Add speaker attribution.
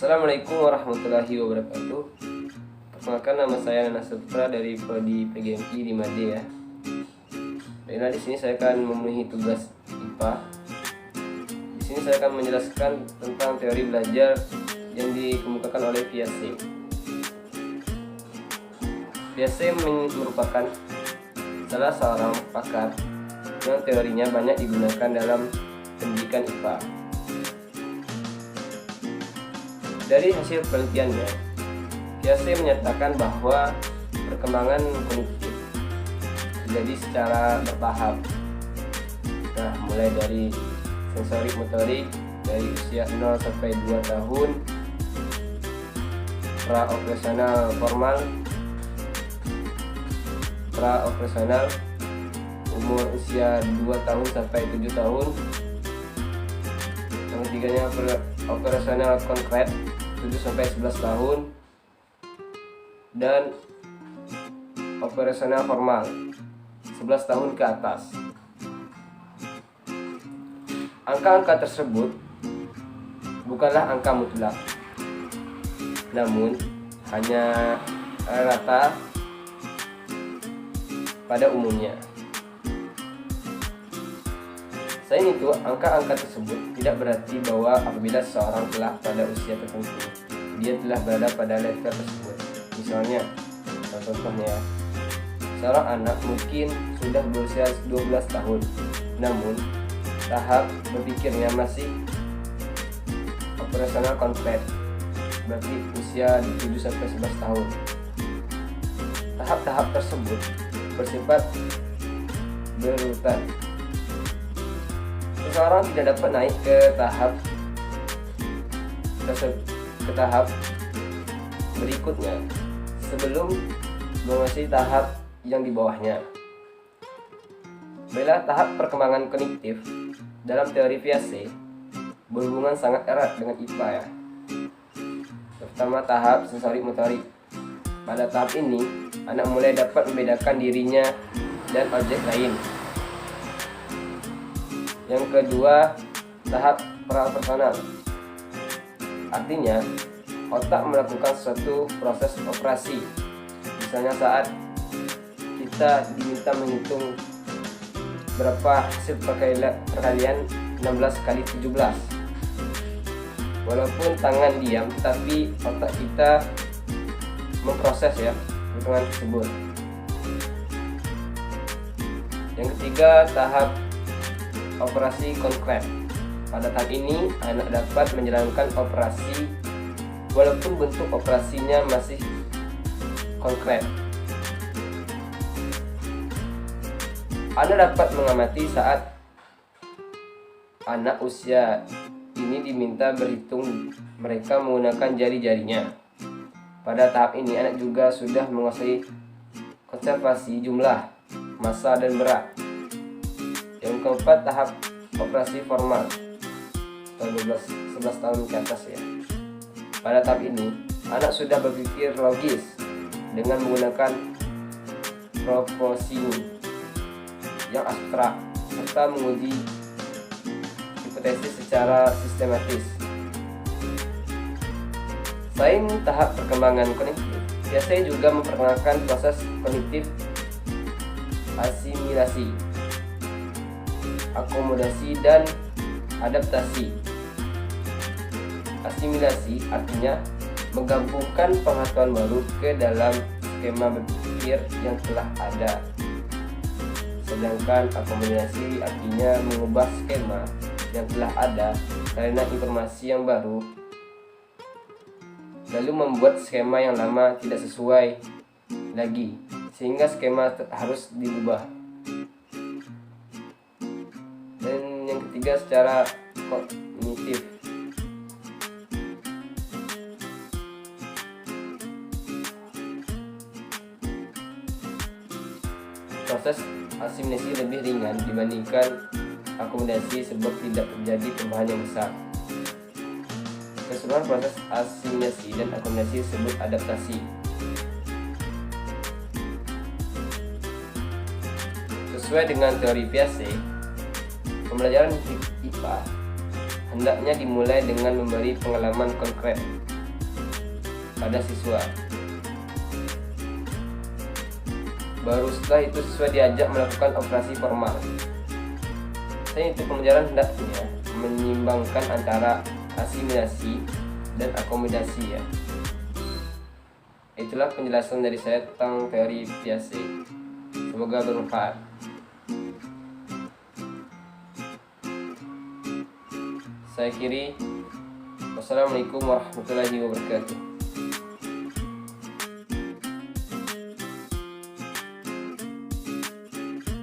Speaker 1: Assalamualaikum warahmatullahi wabarakatuh. Perkenalkan, nama saya Nana Sutra dari Prodi PGMI di Made ya. Dan di sini saya akan memenuhi tugas IPA. Di sini saya akan menjelaskan tentang teori belajar yang dikemukakan oleh Piaget. Piaget merupakan salah seorang pakar yang teorinya banyak digunakan dalam pendidikan IPA. Dari hasil penelitiannya, Piaget menyatakan bahwa perkembangan kognitif terjadi secara bertahap. Nah, mulai dari sensorik motorik dari usia 0 sampai 2 tahun, pra-operasional formal, pra-operasional umur usia 2 tahun sampai 7 tahun, yang ketiganya operasional konkret 7 sampai 11 tahun, dan operasional formal 11 tahun ke atas. Angka-angka tersebut bukanlah angka mutlak, namun hanya rata pada umumnya. Selain itu, angka-angka tersebut tidak berarti bahwa apabila seseorang telah pada usia tertentu, dia telah berada pada level tersebut. Misalnya, contohnya, seorang anak mungkin sudah berusia 12 tahun, namun tahap berpikirnya masih operasional konkret, berarti usia 7-11 tahun. Tahap-tahap tersebut bersifat berurutan. Seseorang tidak dapat naik ke tahap berikutnya sebelum menguasai tahap yang di bawahnya. Bila tahap perkembangan kognitif dalam teori Piaget berhubungan sangat erat dengan IPA ya. Terutama tahap sensorik motorik. Pada tahap ini, anak mulai dapat membedakan dirinya dan objek lain. Yang kedua, tahap pra-operasional. Artinya, otak melakukan suatu proses operasi. Misalnya saat kita diminta menghitung berapa hasil perkalian 16 kali 17. Walaupun tangan diam, tapi otak kita memproses ya hitungan tersebut. Yang ketiga, tahap operasi konkret. Pada tahap ini, anak dapat menjalankan operasi walaupun bentuk operasinya masih konkret. Anak dapat mengamati saat anak usia ini diminta berhitung mereka menggunakan jari-jarinya. Pada tahap ini, anak juga sudah menguasai konservasi jumlah, massa, dan berat. Yang keempat, tahap operasi formal atau 11 tahun ke atas ya. Pada tahap ini, anak sudah berpikir logis dengan menggunakan proposition yang abstrak serta menguji hipotesis secara sistematis. Selain tahap perkembangan kognitif, Piaget juga memperkenalkan proses kognitif asimilasi, akomodasi, dan adaptasi. Asimilasi artinya menggabungkan pengetahuan baru ke dalam skema berpikir yang telah ada. Sedangkan akomodasi artinya mengubah skema yang telah ada karena informasi yang baru, lalu membuat skema yang lama tidak sesuai lagi, sehingga skema harus diubah. Dan yang ketiga, secara kognitif. Proses asimilasi lebih ringan dibandingkan akomodasi sebab tidak terjadi perubahan yang besar. Keseluruhan proses asimilasi dan akomodasi disebut adaptasi. Sesuai dengan teori Piaget, pembelajaran IPA hendaknya dimulai dengan memberi pengalaman konkret pada siswa. Baru setelah itu siswa diajak melakukan operasi formal. Selain itu, pembelajaran hendaknya menyimbangkan antara asimilasi dan akomodasi ya. Itulah penjelasan dari saya tentang teori Piaget. Semoga bermanfaat. Saya akhiri. Wassalamualaikum warahmatullahi wabarakatuh.